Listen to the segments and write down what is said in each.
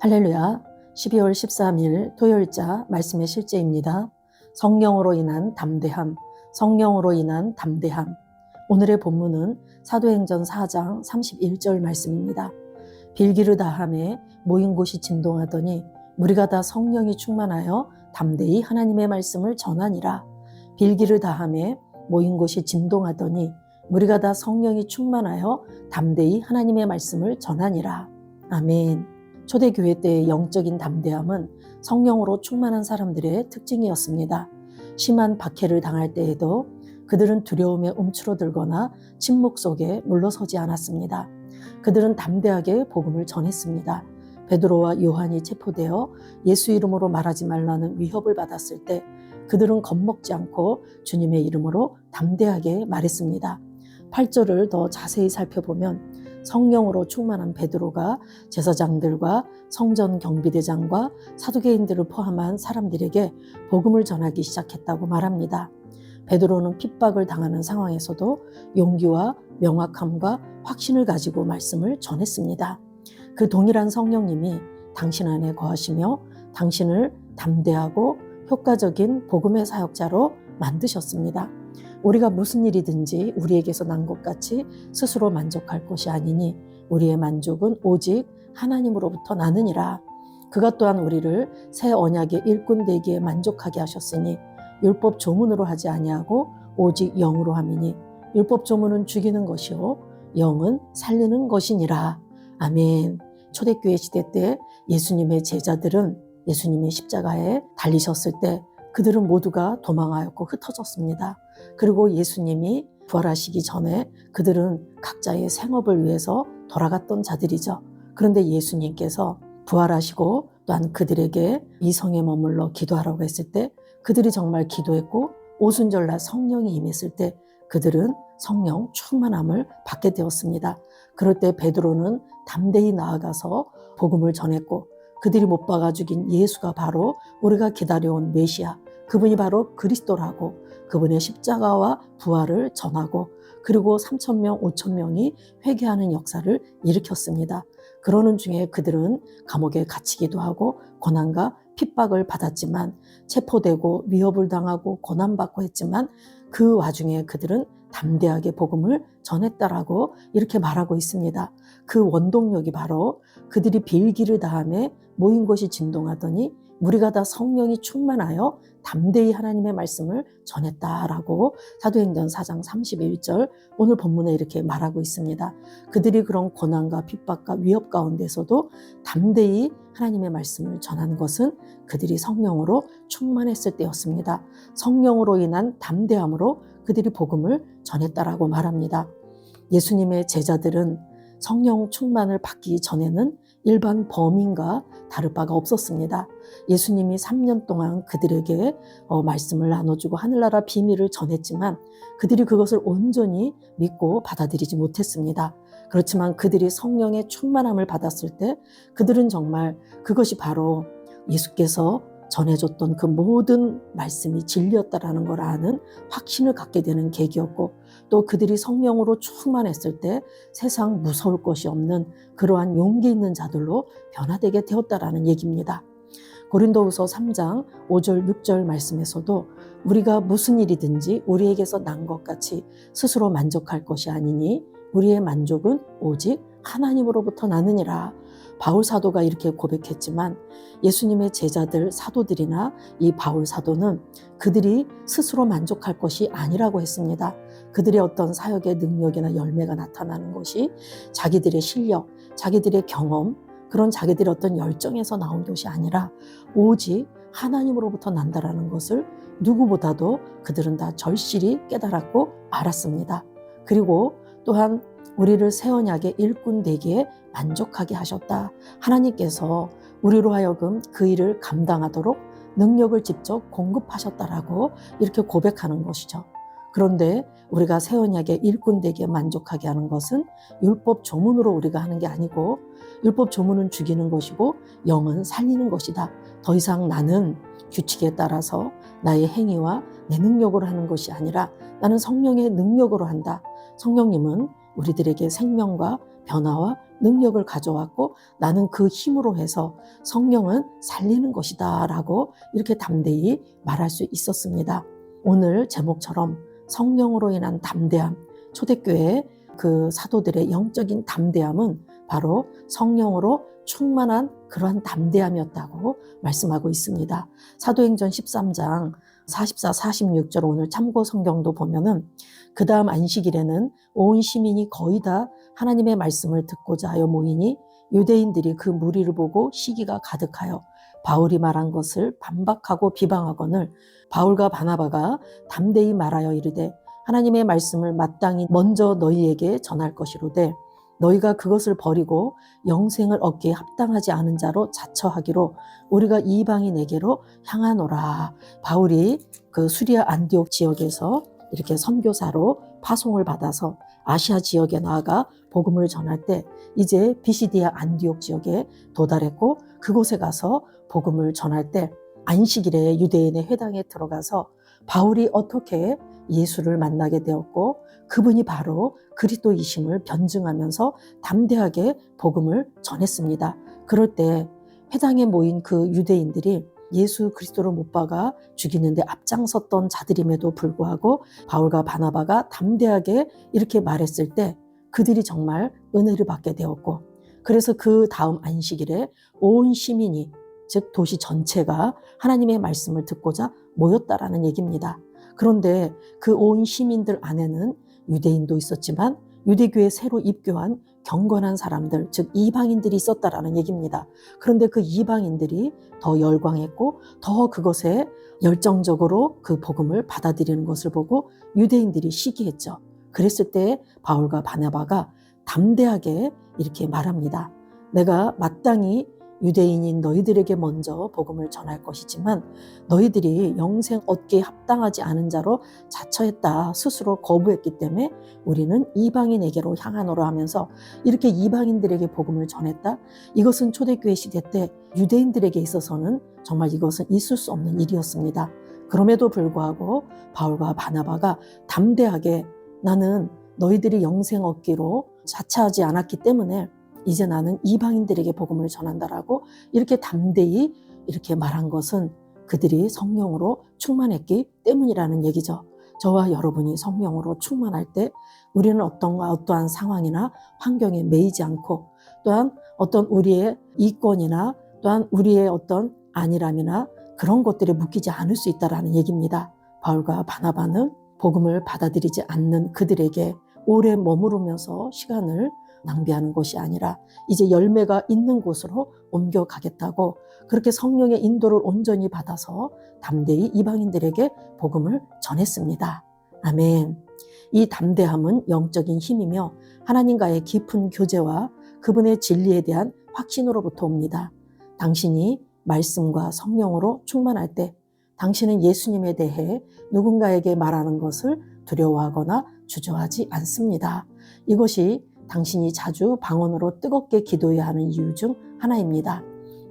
할렐루야. 12월 13일 토요일자 말씀의 실제입니다. 성령으로 인한 담대함, 성령으로 인한 담대함. 오늘의 본문은 사도행전 4장 31절 말씀입니다. 빌기를 다함에 모인 곳이 진동하더니 무리가 다 성령이 충만하여 담대히 하나님의 말씀을 전하니라. 빌기를 다함에 모인 곳이 진동하더니 무리가 다 성령이 충만하여 담대히 하나님의 말씀을 전하니라. 아멘. 초대교회 때의 영적인 담대함은 성령으로 충만한 사람들의 특징이었습니다. 심한 박해를 당할 때에도 그들은 두려움에 움츠러들거나 침묵 속에 물러서지 않았습니다. 그들은 담대하게 복음을 전했습니다. 베드로와 요한이 체포되어 예수 이름으로 말하지 말라는 위협을 받았을 때 그들은 겁먹지 않고 주님의 이름으로 담대하게 말했습니다. 8절을 더 자세히 살펴보면 성령으로 충만한 베드로가 제사장들과 성전 경비대장과 사두개인들을 포함한 사람들에게 복음을 전하기 시작했다고 말합니다. 베드로는 핍박을 당하는 상황에서도 용기와 명확함과 확신을 가지고 말씀을 전했습니다. 그 동일한 성령님이 당신 안에 거하시며 당신을 담대하고 효과적인 복음의 사역자로 만드셨습니다. 우리가 무슨 일이든지 우리에게서 난 것 같이 스스로 만족할 것이 아니니 우리의 만족은 오직 하나님으로부터 나느니라. 그가 또한 우리를 새 언약의 일꾼 되기에 만족하게 하셨으니 율법 조문으로 하지 아니하고 오직 영으로 함이니 율법 조문은 죽이는 것이요 영은 살리는 것이니라. 아멘. 초대교회 시대 때 예수님의 제자들은 예수님이 십자가에 달리셨을 때 그들은 모두가 도망하였고 흩어졌습니다. 그리고 예수님이 부활하시기 전에 그들은 각자의 생업을 위해서 돌아갔던 자들이죠. 그런데 예수님께서 부활하시고 또한 그들에게 이 성에 머물러 기도하라고 했을 때 그들이 정말 기도했고 오순절날 성령이 임했을 때 그들은 성령 충만함을 받게 되었습니다. 그럴 때 베드로는 담대히 나아가서 복음을 전했고 그들이 못 박아 죽인 예수가 바로 우리가 기다려온 메시아, 그분이 바로 그리스도라고 그분의 십자가와 부활을 전하고 그리고 3,000명, 5,000명이 회개하는 역사를 일으켰습니다. 그러는 중에 그들은 감옥에 갇히기도 하고 고난과 핍박을 받았지만 체포되고 위협을 당하고 고난받고 했지만 그 와중에 그들은 담대하게 복음을 전했다라고 이렇게 말하고 있습니다. 그 원동력이 바로 그들이 빌기를 다함에 모인 곳이 진동하더니 무리가 다 성령이 충만하여 담대히 하나님의 말씀을 전했다라고 사도행전 4장 31절 오늘 본문에 이렇게 말하고 있습니다. 그들이 그런 고난과 핍박과 위협 가운데서도 담대히 하나님의 말씀을 전한 것은 그들이 성령으로 충만했을 때였습니다. 성령으로 인한 담대함으로 그들이 복음을 전했다라고 말합니다. 예수님의 제자들은 성령 충만을 받기 전에는 일반 범인과 다를 바가 없었습니다. 예수님이 3년 동안 그들에게 말씀을 나눠주고 하늘나라 비밀을 전했지만 그들이 그것을 온전히 믿고 받아들이지 못했습니다. 그렇지만 그들이 성령의 충만함을 받았을 때 그들은 정말 그것이 바로 예수께서 전해줬던 그 모든 말씀이 진리였다라는 걸 아는 확신을 갖게 되는 계기였고 또 그들이 성령으로 충만했을 때 세상 무서울 것이 없는 그러한 용기 있는 자들로 변화되게 되었다라는 얘기입니다. 고린도후서 3장 5절 6절 말씀에서도 우리가 무슨 일이든지 우리에게서 난 것 같이 스스로 만족할 것이 아니니 우리의 만족은 오직 하나님으로부터 나느니라. 바울 사도가 이렇게 고백했지만 예수님의 제자들 사도들이나 이 바울 사도는 그들이 스스로 만족할 것이 아니라고 했습니다. 그들의 어떤 사역의 능력이나 열매가 나타나는 것이 자기들의 실력, 자기들의 경험, 그런 자기들의 어떤 열정에서 나온 것이 아니라 오직 하나님으로부터 난다라는 것을 누구보다도 그들은 다 절실히 깨달았고 알았습니다. 그리고 또한 우리를 새 언약의 일꾼 되기에 만족하게 하셨다. 하나님께서 우리로 하여금 그 일을 감당하도록 능력을 직접 공급하셨다라고 이렇게 고백하는 것이죠. 그런데 우리가 새 언약의 일꾼 되기에 만족하게 하는 것은 율법 조문으로 우리가 하는 게 아니고 율법 조문은 죽이는 것이고 영은 살리는 것이다. 더 이상 나는 규칙에 따라서 나의 행위와 내 능력으로 하는 것이 아니라 나는 성령의 능력으로 한다. 성령님은 우리들에게 생명과 변화와 능력을 가져왔고 나는 그 힘으로 해서 성령은 살리는 것이다 라고 이렇게 담대히 말할 수 있었습니다. 오늘 제목처럼 성령으로 인한 담대함, 초대교회 그 사도들의 영적인 담대함은 바로 성령으로 충만한 그러한 담대함이었다고 말씀하고 있습니다. 사도행전 13장 44, 46절 오늘 참고 성경도 보면은 그 다음 안식일에는 온 시민이 거의 다 하나님의 말씀을 듣고자 하여 모이니 유대인들이 그 무리를 보고 시기가 가득하여 바울이 말한 것을 반박하고 비방하거늘 바울과 바나바가 담대히 말하여 이르되 하나님의 말씀을 마땅히 먼저 너희에게 전할 것이로되 너희가 그것을 버리고 영생을 얻기에 합당하지 않은 자로 자처하기로 우리가 이방인에게로 향하노라. 바울이 그 수리아 안디옥 지역에서 이렇게 선교사로 파송을 받아서 아시아 지역에 나아가 복음을 전할 때 이제 비시디아 안디옥 지역에 도달했고 그곳에 가서 복음을 전할 때 안식일에 유대인의 회당에 들어가서 바울이 어떻게 예수를 만나게 되었고 그분이 바로 그리스도이심을 변증하면서 담대하게 복음을 전했습니다. 그럴 때 회당에 모인 그 유대인들이 예수 그리스도를 못 박아 죽이는데 앞장섰던 자들임에도 불구하고 바울과 바나바가 담대하게 이렇게 말했을 때 그들이 정말 은혜를 받게 되었고 그래서 그 다음 안식일에 온 시민이 즉 도시 전체가 하나님의 말씀을 듣고자 모였다라는 얘기입니다. 그런데 그 온 시민들 안에는 유대인도 있었지만 유대교에 새로 입교한 경건한 사람들, 즉 이방인들이 있었다라는 얘기입니다. 그런데 그 이방인들이 더 열광했고 더 그것에 열정적으로 그 복음을 받아들이는 것을 보고 유대인들이 시기했죠. 그랬을 때 바울과 바나바가 담대하게 이렇게 말합니다. 내가 마땅히 유대인인 너희들에게 먼저 복음을 전할 것이지만 너희들이 영생 얻기에 합당하지 않은 자로 자처했다. 스스로 거부했기 때문에 우리는 이방인에게로 향하노라 하면서 이렇게 이방인들에게 복음을 전했다. 이것은 초대교회 시대 때 유대인들에게 있어서는 정말 이것은 있을 수 없는 일이었습니다. 그럼에도 불구하고 바울과 바나바가 담대하게 나는 너희들이 영생 얻기로 자처하지 않았기 때문에 이제 나는 이방인들에게 복음을 전한다라고 이렇게 담대히 이렇게 말한 것은 그들이 성령으로 충만했기 때문이라는 얘기죠. 저와 여러분이 성령으로 충만할 때 우리는 어떠한 상황이나 환경에 매이지 않고 또한 어떤 우리의 이권이나 또한 우리의 어떤 안일함이나 그런 것들에 묶이지 않을 수 있다는 얘기입니다. 바울과 바나바는 복음을 받아들이지 않는 그들에게 오래 머무르면서 시간을 낭비하는 것이 아니라 이제 열매가 있는 곳으로 옮겨가겠다고 그렇게 성령의 인도를 온전히 받아서 담대히 이방인들에게 복음을 전했습니다. 아멘. 이 담대함은 영적인 힘이며 하나님과의 깊은 교제와 그분의 진리에 대한 확신으로부터 옵니다. 당신이 말씀과 성령으로 충만할 때 당신은 예수님에 대해 누군가에게 말하는 것을 두려워하거나 주저하지 않습니다. 이것이 당신이 자주 방언으로 뜨겁게 기도해야 하는 이유 중 하나입니다.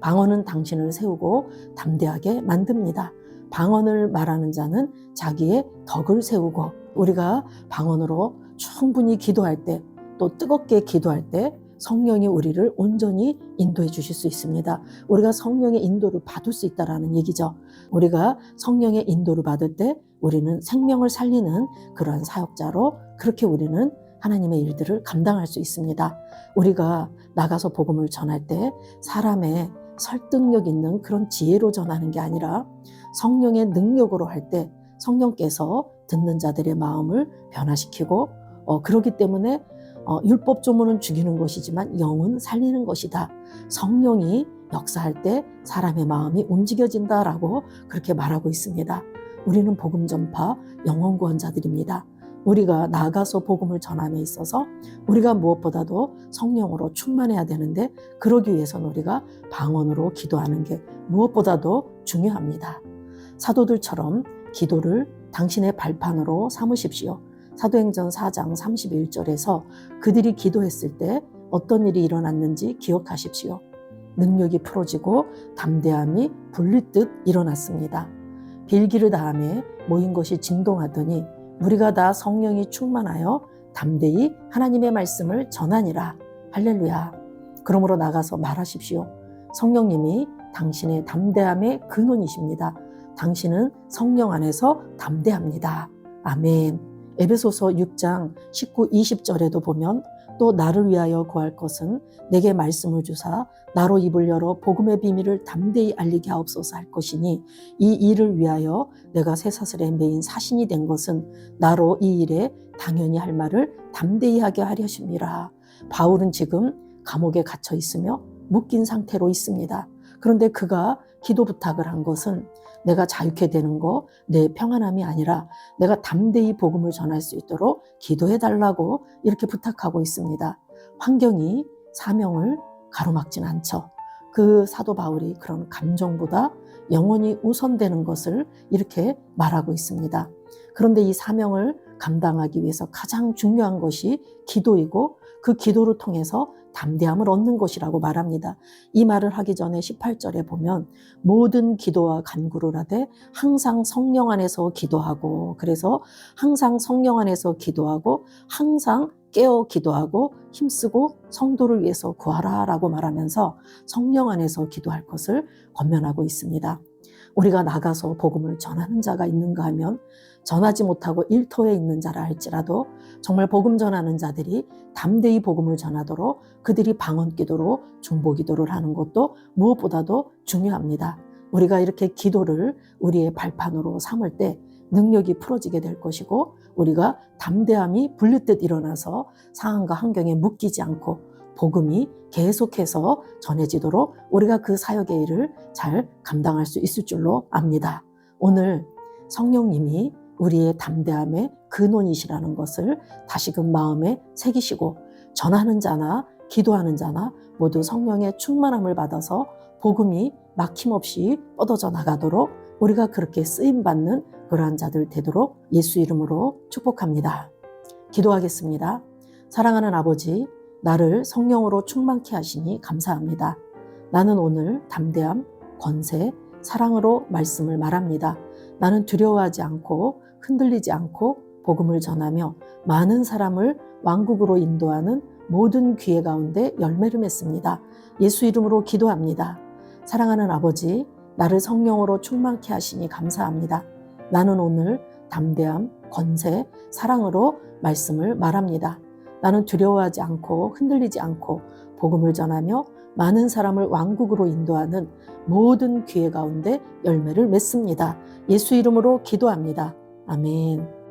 방언은 당신을 세우고 담대하게 만듭니다. 방언을 말하는 자는 자기의 덕을 세우고 우리가 방언으로 충분히 기도할 때 또 뜨겁게 기도할 때 성령이 우리를 온전히 인도해 주실 수 있습니다. 우리가 성령의 인도를 받을 수 있다는 얘기죠. 우리가 성령의 인도를 받을 때 우리는 생명을 살리는 그러한 사역자로 그렇게 우리는 하나님의 일들을 감당할 수 있습니다. 우리가 나가서 복음을 전할 때 사람의 설득력 있는 그런 지혜로 전하는 게 아니라 성령의 능력으로 할 때 성령께서 듣는 자들의 마음을 변화시키고 그렇기 때문에 율법 조문은 죽이는 것이지만 영은 살리는 것이다. 성령이 역사할 때 사람의 마음이 움직여진다라고 그렇게 말하고 있습니다. 우리는 복음 전파 영혼 구원자들입니다. 우리가 나가서 복음을 전함에 있어서 우리가 무엇보다도 성령으로 충만해야 되는데 그러기 위해서는 우리가 방언으로 기도하는 게 무엇보다도 중요합니다. 사도들처럼 기도를 당신의 발판으로 삼으십시오. 사도행전 4장 31절에서 그들이 기도했을 때 어떤 일이 일어났는지 기억하십시오. 능력이 풀어지고 담대함이 불릴 듯 일어났습니다. 빌기를 다음에 모인 것이 진동하더니 우리가 다 성령이 충만하여 담대히 하나님의 말씀을 전하니라. 할렐루야. 그러므로 나가서 말하십시오. 성령님이 당신의 담대함의 근원이십니다. 당신은 성령 안에서 담대합니다. 아멘. 에베소서 6장 19, 20절에도 보면 또 나를 위하여 구할 것은 내게 말씀을 주사 나로 입을 열어 복음의 비밀을 담대히 알리게 하옵소서 할 것이니 이 일을 위하여 내가 쇠사슬에 매인 사신이 된 것은 나로 이 일에 당연히 할 말을 담대히 하게 하려심이라. 바울은 지금 감옥에 갇혀 있으며 묶인 상태로 있습니다. 그런데 그가 기도 부탁을 한 것은 내가 자유케 되는 거, 내 평안함이 아니라 내가 담대히 복음을 전할 수 있도록 기도해 달라고 이렇게 부탁하고 있습니다. 환경이 사명을 가로막진 않죠. 그 사도 바울이 그런 감정보다 영혼이 우선되는 것을 이렇게 말하고 있습니다. 그런데 이 사명을 감당하기 위해서 가장 중요한 것이 기도이고 그 기도를 통해서 담대함을 얻는 것이라고 말합니다. 이 말을 하기 전에 18절에 보면 모든 기도와 간구를 하되 항상 성령 안에서 기도하고, 그래서 항상 성령 안에서 기도하고 항상 깨어 기도하고 힘쓰고 성도를 위해서 구하라 라고 말하면서 성령 안에서 기도할 것을 권면하고 있습니다. 우리가 나가서 복음을 전하는 자가 있는가 하면 전하지 못하고 일터에 있는 자라 할지라도 정말 복음 전하는 자들이 담대히 복음을 전하도록 그들이 방언기도로 중보기도를 하는 것도 무엇보다도 중요합니다. 우리가 이렇게 기도를 우리의 발판으로 삼을 때 능력이 풀어지게 될 것이고 우리가 담대함이 불릴 듯 일어나서 상황과 환경에 묶이지 않고 복음이 계속해서 전해지도록 우리가 그 사역의 일을 잘 감당할 수 있을 줄로 압니다. 오늘 성령님이 우리의 담대함의 근원이시라는 것을 다시금 마음에 새기시고 전하는 자나 기도하는 자나 모두 성령의 충만함을 받아서 복음이 막힘없이 뻗어져 나가도록 우리가 그렇게 쓰임받는 그러한 자들 되도록 예수 이름으로 축복합니다. 기도하겠습니다. 사랑하는 아버지, 나를 성령으로 충만케 하시니 감사합니다. 나는 오늘 담대함, 권세, 사랑으로 말씀을 말합니다. 나는 두려워하지 않고 흔들리지 않고 복음을 전하며 많은 사람을 왕국으로 인도하는 모든 기회 가운데 열매를 맺습니다. 예수 이름으로 기도합니다. 사랑하는 아버지, 나를 성령으로 충만케 하시니 감사합니다. 나는 오늘 담대함, 권세, 사랑으로 말씀을 말합니다. 나는 두려워하지 않고 흔들리지 않고 복음을 전하며 많은 사람을 왕국으로 인도하는 모든 기회 가운데 열매를 맺습니다. 예수 이름으로 기도합니다. 아멘.